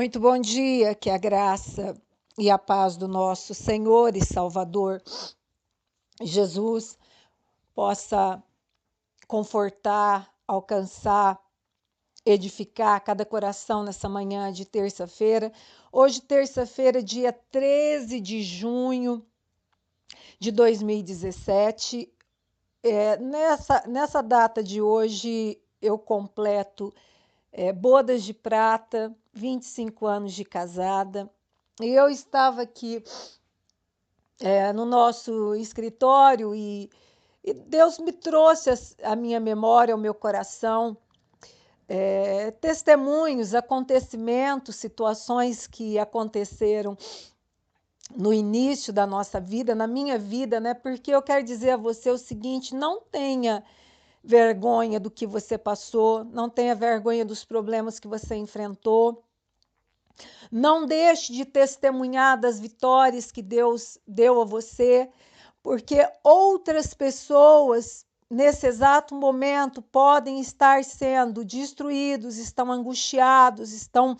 Muito bom dia, que a graça e a paz do nosso Senhor e Salvador Jesus possa confortar, alcançar, edificar cada coração nessa manhã de terça-feira. Hoje, terça-feira, dia 13 de junho de 2017. Nessa data de hoje, eu completo bodas de prata, 25 anos de casada. E eu estava aqui no nosso escritório e Deus me trouxe a minha memória, ao meu coração, testemunhos, acontecimentos, situações que aconteceram no início da nossa vida, na minha vida, né? Porque eu quero dizer a você o seguinte: não tenha vergonha do que você passou, não tenha vergonha dos problemas que você enfrentou. Não deixe de testemunhar das vitórias que Deus deu a você, porque outras pessoas, nesse exato momento, podem estar sendo destruídos, estão angustiados, estão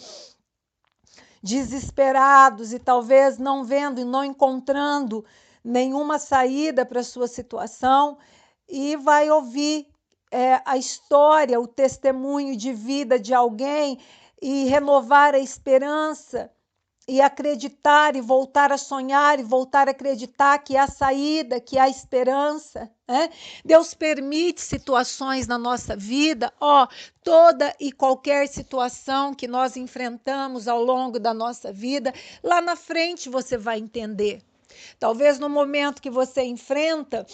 desesperados e talvez não vendo e não encontrando nenhuma saída para a sua situação, e vai ouvir a história, o testemunho de vida de alguém e renovar a esperança e acreditar e voltar a sonhar e voltar a acreditar que há saída, que há esperança, né? Deus permite situações na nossa vida, toda e qualquer situação que nós enfrentamos ao longo da nossa vida, lá na frente você vai entender. Talvez no momento que você enfrenta,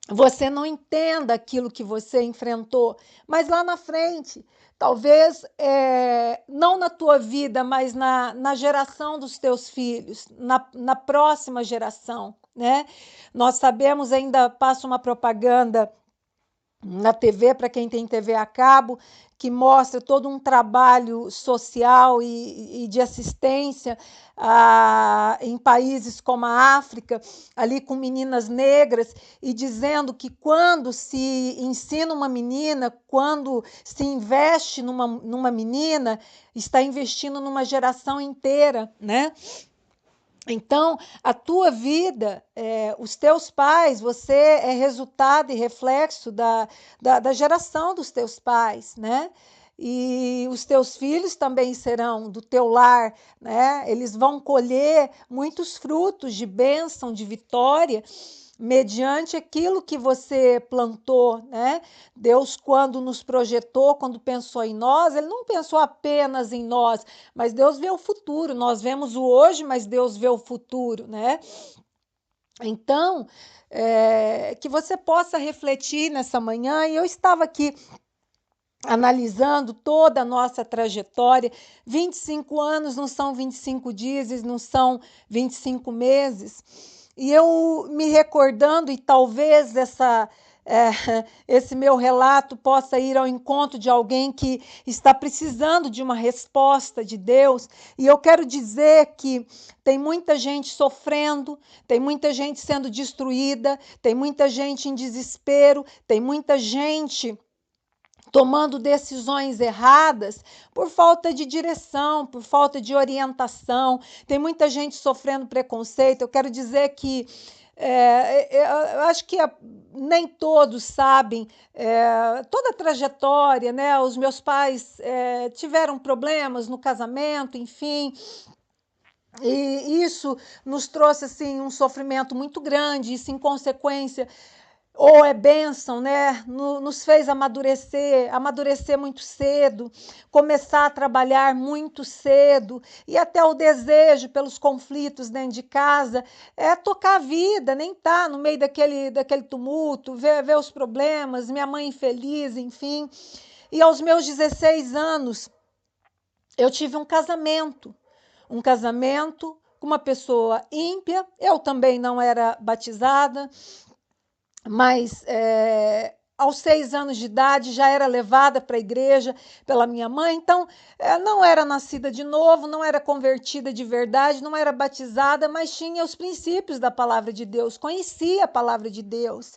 você não entenda aquilo que você enfrentou, mas lá na frente, talvez não na tua vida, mas na geração dos teus filhos, na próxima geração, né? Nós sabemos, ainda passa uma propaganda na TV, para quem tem TV a cabo, que mostra todo um trabalho social e de assistência em países como a África, ali com meninas negras, e dizendo que quando se ensina uma menina, quando se investe numa menina, está investindo numa geração inteira, né? Então, a tua vida, os teus pais, você é resultado e reflexo da geração dos teus pais, né? E os teus filhos também serão do teu lar, né? Eles vão colher muitos frutos de bênção, de vitória, mediante aquilo que você plantou, né? Deus, quando nos projetou, quando pensou em nós, Ele não pensou apenas em nós, mas Deus vê o futuro. Nós vemos o hoje, mas Deus vê o futuro, né? Então, que você possa refletir nessa manhã. E eu estava aqui analisando toda a nossa trajetória. 25 anos não são 25 dias, não são 25 meses. E eu me recordando, e talvez esse meu relato possa ir ao encontro de alguém que está precisando de uma resposta de Deus. E eu quero dizer que tem muita gente sofrendo, tem muita gente sendo destruída, tem muita gente em desespero, tem muita gente tomando decisões erradas por falta de direção, por falta de orientação. Tem muita gente sofrendo preconceito. Eu quero dizer que eu acho que nem todos sabem toda a trajetória, né? Os meus pais tiveram problemas no casamento, enfim. E isso nos trouxe assim um sofrimento muito grande. Isso, em consequência, ou é bênção, né? Nos fez amadurecer muito cedo, começar a trabalhar muito cedo, e até o desejo pelos conflitos dentro de casa é tocar a vida, nem tá no meio daquele tumulto, ver os problemas, minha mãe infeliz, enfim. E aos meus 16 anos, eu tive um casamento com uma pessoa ímpia. Eu também não era batizada, mas aos 6 anos de idade já era levada para a igreja pela minha mãe. Então, não era nascida de novo, não era convertida de verdade, não era batizada, mas tinha os princípios da palavra de Deus, conhecia a palavra de Deus.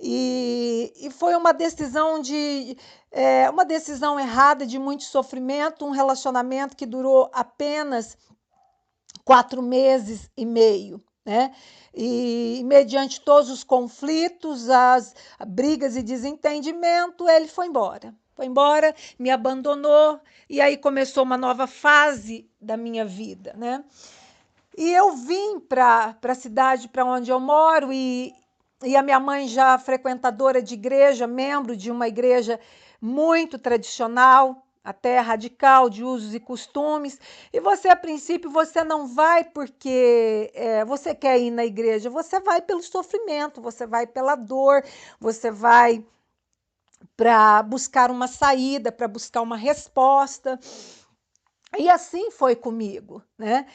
E foi uma decisão uma decisão errada, de muito sofrimento, um relacionamento que durou apenas 4 meses e meio, né? E mediante todos os conflitos, as brigas e desentendimento, ele foi embora. Foi embora, me abandonou, e aí começou uma nova fase da minha vida, né? E eu vim para a cidade para onde eu moro, e a minha mãe, já frequentadora de igreja, membro de uma igreja muito tradicional, até radical, de usos e costumes. E você, a princípio, você não vai porque você quer ir na igreja, você vai pelo sofrimento, você vai pela dor, você vai para buscar uma saída, para buscar uma resposta. E assim foi comigo, né?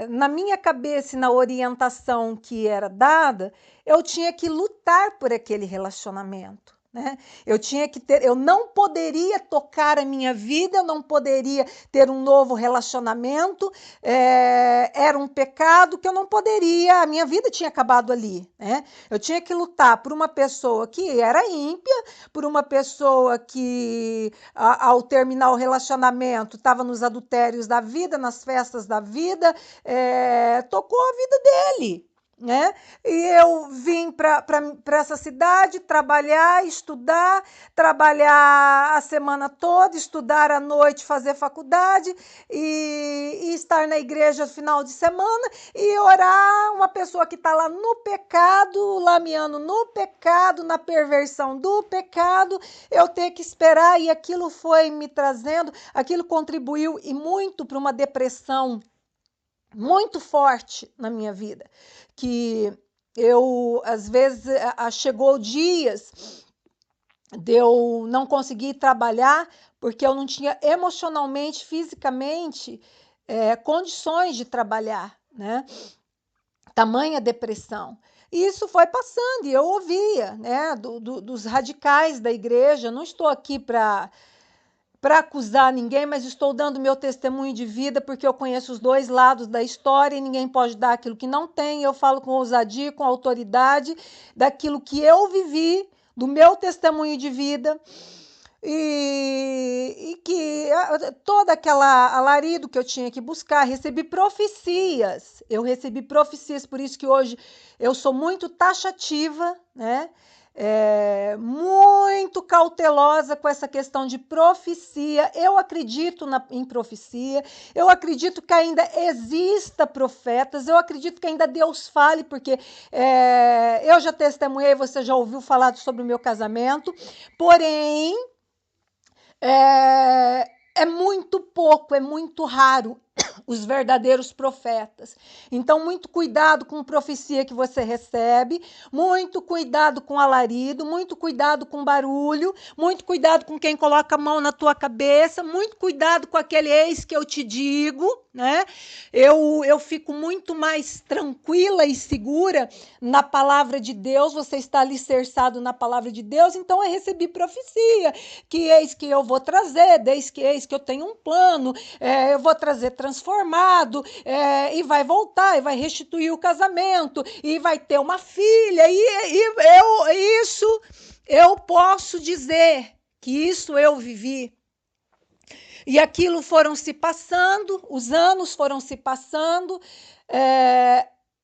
Na minha cabeça e na orientação que era dada, eu tinha que lutar por aquele relacionamento, né? Eu não poderia tocar a minha vida, eu não poderia ter um novo relacionamento, era um pecado que eu não poderia, a minha vida tinha acabado ali, né? Eu tinha que lutar por uma pessoa que era ímpia, por uma pessoa que, ao terminar o relacionamento, estava nos adultérios da vida, nas festas da vida, tocou a vida dele, né? E eu vim para essa cidade trabalhar, estudar, trabalhar a semana toda, estudar à noite, fazer faculdade e estar na igreja no final de semana e orar. Uma pessoa que está lá no pecado, lameando no pecado, na perversão do pecado, eu ter que esperar, e aquilo foi me trazendo, aquilo contribuiu e muito para uma depressão muito forte na minha vida, que eu, às vezes, chegou dias de eu não conseguir trabalhar, porque eu não tinha emocionalmente, fisicamente, condições de trabalhar, né? Tamanha depressão. E isso foi passando, e eu ouvia, né, dos radicais da igreja. Não estou aqui para acusar ninguém, mas estou dando meu testemunho de vida, porque eu conheço os dois lados da história e ninguém pode dar aquilo que não tem. Eu falo com ousadia, com autoridade, daquilo que eu vivi, do meu testemunho de vida, e que toda aquela alarido que eu tinha que buscar, recebi profecias, por isso que hoje eu sou muito taxativa, né? Muito cautelosa com essa questão de profecia. Eu acredito em profecia, eu acredito que ainda exista profetas, eu acredito que ainda Deus fale, porque eu já testemunhei, você já ouviu falar sobre o meu casamento, porém é muito pouco, é muito raro os verdadeiros profetas. Então, muito cuidado com a profecia que você recebe, muito cuidado com alarido, muito cuidado com barulho, muito cuidado com quem coloca a mão na tua cabeça, muito cuidado com aquele eis que eu te digo, né? Eu fico muito mais tranquila e segura na palavra de Deus. Você está alicerçado na palavra de Deus, então eu recebi profecia, que eis que eu vou trazer, eis que eu tenho um plano, eu vou trazer transformado, e vai voltar, e vai restituir o casamento, e vai ter uma filha, isso eu posso dizer que isso eu vivi. E aquilo foram se passando, os anos foram se passando,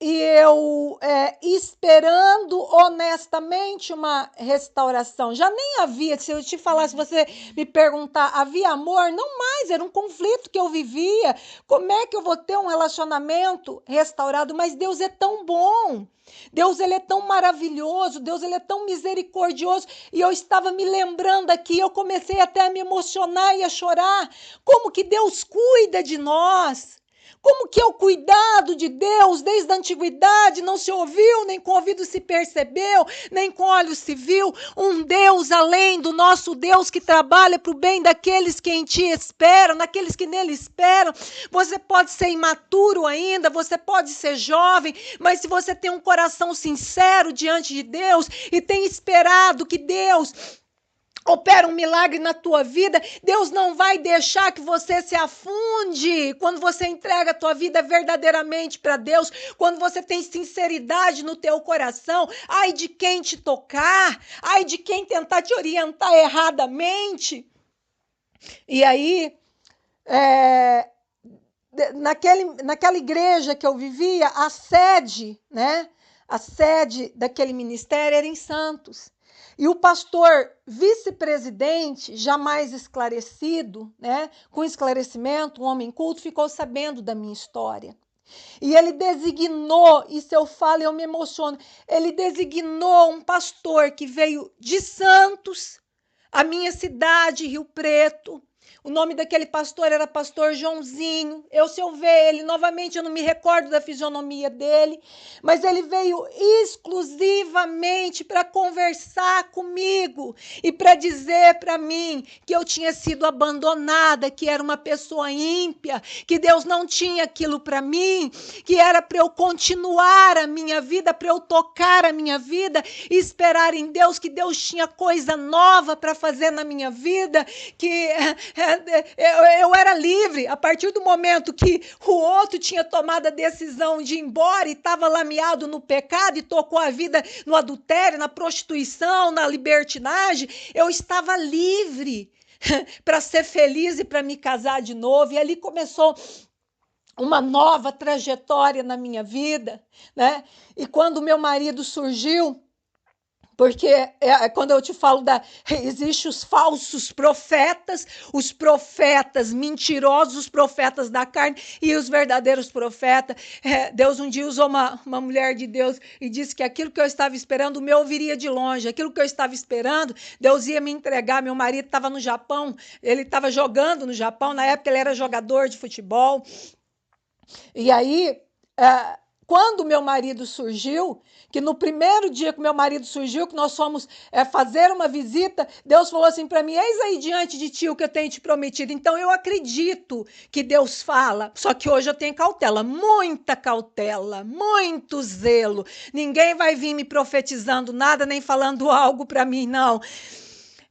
e eu esperando honestamente uma restauração. Já nem havia, se eu te falar, se você me perguntar, havia amor? Não mais, era um conflito que eu vivia. Como é que eu vou ter um relacionamento restaurado? Mas Deus é tão bom. Deus, ele é tão maravilhoso, Deus, ele é tão misericordioso, e eu estava me lembrando aqui, eu comecei até a me emocionar e a chorar, como que Deus cuida de nós, como que é o cuidado de Deus desde a antiguidade, não se ouviu, nem com ouvido se percebeu, nem com olhos se viu, um Deus além do nosso Deus que trabalha para o bem daqueles que em ti esperam, daqueles que nele esperam. Você pode ser imaturo ainda, você pode ser jovem, mas se você tem um coração sincero diante de Deus e tem esperado que Deus opera um milagre na tua vida, Deus não vai deixar que você se afunde quando você entrega a tua vida verdadeiramente para Deus, quando você tem sinceridade no teu coração. Ai de quem te tocar, ai de quem tentar te orientar erradamente. E aí, naquela igreja que eu vivia, a sede, né? A sede daquele ministério era em Santos. E o pastor vice-presidente, jamais esclarecido, né, com esclarecimento, um homem culto, ficou sabendo da minha história. E ele designou, e se eu falo eu me emociono, ele designou um pastor que veio de Santos, a minha cidade, Rio Preto. O nome daquele pastor era pastor Joãozinho. Se eu ver ele novamente, eu não me recordo da fisionomia dele, mas ele veio exclusivamente para conversar comigo e para dizer para mim que eu tinha sido abandonada, que era uma pessoa ímpia, que Deus não tinha aquilo para mim, que era para eu continuar a minha vida, para eu tocar a minha vida e esperar em Deus, que Deus tinha coisa nova para fazer na minha vida, que eu era livre a partir do momento que o outro tinha tomado a decisão de ir embora e estava lameado no pecado e tocou a vida no adultério, na prostituição, na libertinagem. Eu estava livre para ser feliz e para me casar de novo. E ali começou uma nova trajetória na minha vida, né? E quando meu marido surgiu, porque quando eu te falo existem os falsos profetas, os profetas mentirosos, os profetas da carne e os verdadeiros profetas. Deus um dia usou uma mulher de Deus e disse que aquilo que eu estava esperando, o meu viria de longe. Aquilo que eu estava esperando, Deus ia me entregar. Meu marido estava no Japão, ele estava jogando no Japão, na época ele era jogador de futebol. E aí, quando meu marido surgiu, que no primeiro dia que meu marido surgiu, que nós fomos fazer uma visita, Deus falou assim para mim: eis aí diante de ti o que eu tenho te prometido. Então eu acredito que Deus fala, só que hoje eu tenho cautela, muito zelo. Ninguém vai vir me profetizando nada, nem falando algo para mim, não.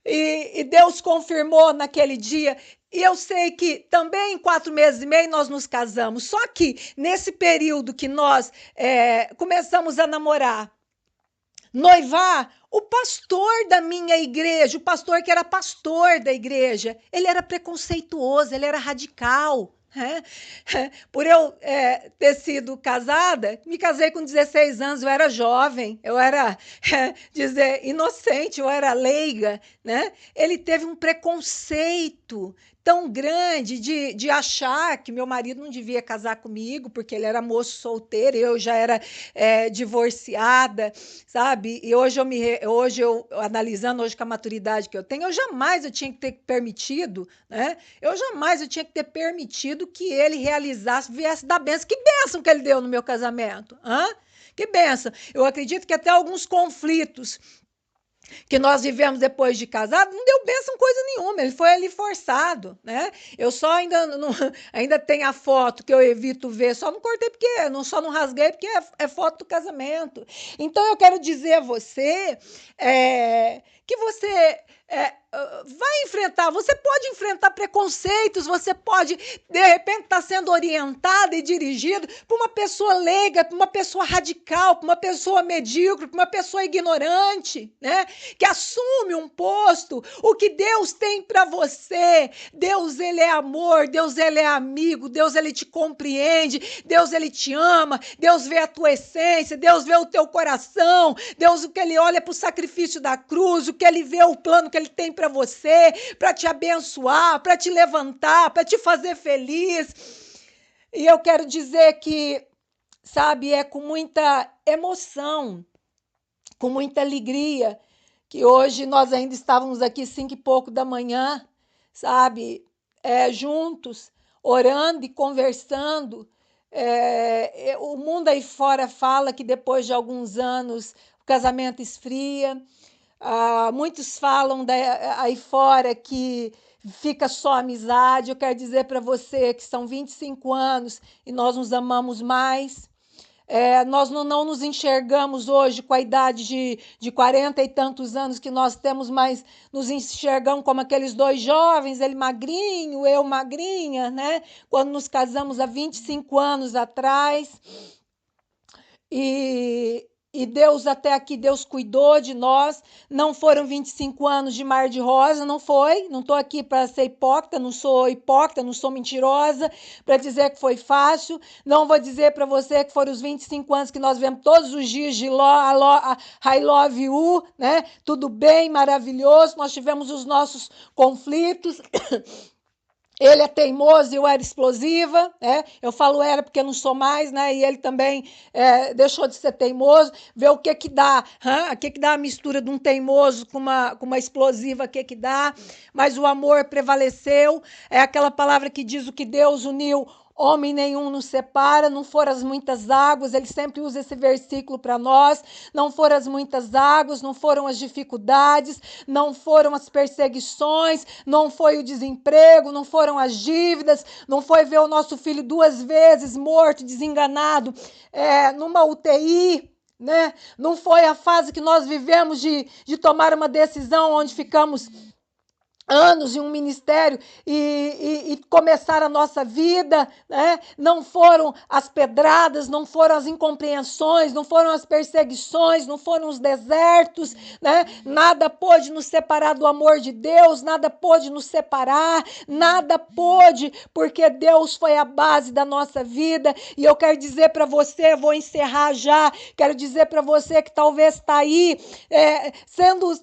E Deus confirmou naquele dia. E eu sei que também em 4 meses e meio nós nos casamos. Só que nesse período que nós começamos a namorar, noivar, o pastor da minha igreja, o pastor que era pastor da igreja, ele era preconceituoso, ele era radical. Por eu ter sido casada, me casei com 16 anos, eu era jovem, eu era inocente, eu era leiga, né? Ele teve um preconceito tão grande de achar que meu marido não devia casar comigo, porque ele era moço solteiro, eu já era divorciada, sabe? E hoje eu analisando hoje com a maturidade que eu tenho, eu tinha que ter permitido, né? Eu tinha que ter permitido que ele realizasse, viesse da bênção. Que bênção que ele deu no meu casamento? Que bênção. Eu acredito que até alguns conflitos que nós vivemos depois de casado, não deu bênção coisa nenhuma, ele foi ali forçado, né? Eu só ainda tenho a foto que eu evito ver, só não cortei porque, só não rasguei porque é foto do casamento. Então eu quero dizer a você que você vai enfrentar, você pode enfrentar preconceitos, você pode, de repente, estar sendo orientada e dirigida por uma pessoa leiga, por uma pessoa radical, por uma pessoa medíocre, por uma pessoa ignorante, né? Que assume um posto. O que Deus tem para você, Deus, ele é amor, Deus, ele é amigo, Deus, ele te compreende, Deus, ele te ama, Deus vê a tua essência, Deus vê o teu coração, Deus, o que ele olha para o sacrifício da cruz, o que ele vê, o plano que ele tem para você, para te abençoar, para te levantar, para te fazer feliz. E eu quero dizer que, sabe, é com muita emoção, com muita alegria, que hoje nós ainda estávamos aqui 5 e pouco da manhã, sabe, juntos, orando e conversando. O mundo aí fora fala que depois de alguns anos o casamento esfria. Muitos falam aí fora que fica só amizade. Eu quero dizer para você que são 25 anos e nós nos amamos mais. Nós não nos enxergamos hoje com a idade de 40 e tantos anos que nós temos, mas nos enxergamos como aqueles dois jovens, ele magrinho, eu magrinha, né? Quando nos casamos há 25 anos atrás. E Deus, até aqui, Deus cuidou de nós. Não foram 25 anos de mar de rosa, não foi. Não estou aqui para ser hipócrita, não sou mentirosa, para dizer que foi fácil. Não vou dizer para você que foram os 25 anos que nós vemos todos os dias de I love you, né? Tudo bem, maravilhoso. Nós tivemos os nossos conflitos. Ele é teimoso e eu era explosiva, né? Eu falo era porque eu não sou mais, né? E ele também deixou de ser teimoso. Vê o que dá, o que dá a mistura de um teimoso com uma explosiva, o que dá. Mas o amor prevaleceu. É aquela palavra que diz: o que Deus uniu, homem nenhum nos separa. Não foram as muitas águas, ele sempre usa esse versículo para nós. Não foram as muitas águas, não foram as dificuldades, não foram as perseguições, não foi o desemprego, não foram as dívidas, não foi ver o nosso filho 2 vezes morto, desenganado, numa UTI, né? Não foi a fase que nós vivemos de tomar uma decisão onde ficamos anos em um ministério e começar a nossa vida, né? Não foram as pedradas, não foram as incompreensões, não foram as perseguições, não foram os desertos, né? Nada pôde nos separar do amor de Deus, nada pôde nos separar, nada pôde, porque Deus foi a base da nossa vida. E eu quero dizer para você, vou encerrar já, quero dizer para você que talvez está aí,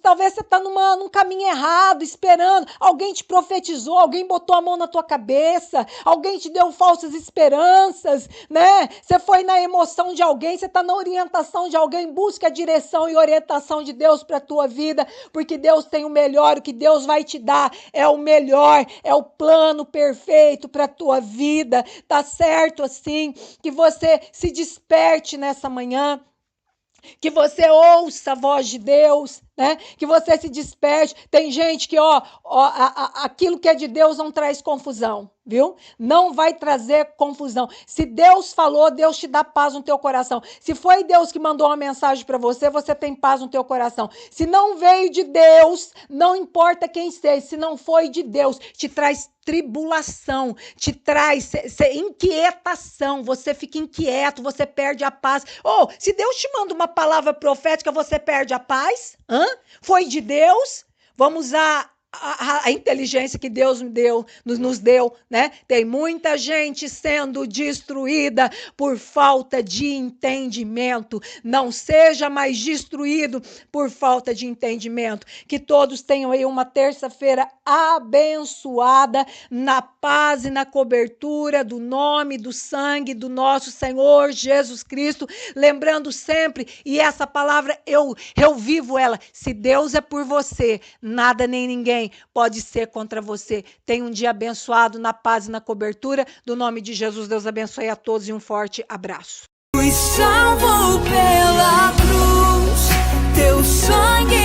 talvez você está num caminho errado, esperando. Alguém te profetizou, alguém botou a mão na tua cabeça, alguém te deu falsas esperanças, né? Você foi na emoção de alguém, você está na orientação de alguém. Busca a direção e orientação de Deus para a tua vida, porque Deus tem o melhor. O que Deus vai te dar é o melhor, é o plano perfeito para a tua vida. Tá certo assim? Que você se desperte nessa manhã, que você ouça a voz de Deus, né? Que você se desperte. Tem gente que, aquilo que é de Deus não traz confusão, viu? Não vai trazer confusão. Se Deus falou, Deus te dá paz no teu coração. Se foi Deus que mandou uma mensagem para você, você tem paz no teu coração. Se não veio de Deus, não importa quem seja, se não foi de Deus, te traz tribulação, te traz inquietação, você fica inquieto, você perde a paz. Se Deus te manda uma palavra profética, você perde a paz? Foi de Deus? Vamos usar a inteligência que Deus nos deu, né? Tem muita gente sendo destruída por falta de entendimento. Não seja mais destruído por falta de entendimento. Que todos tenham aí uma terça-feira abençoada, na paz e na cobertura do nome, do sangue do nosso Senhor Jesus Cristo. Lembrando sempre, e essa palavra eu vivo ela: se Deus é por você, nada nem ninguém pode ser contra você. Tenha um dia abençoado, na paz e na cobertura do nome de Jesus. Deus abençoe a todos e um forte abraço. Fui salvo pela cruz, teu sangue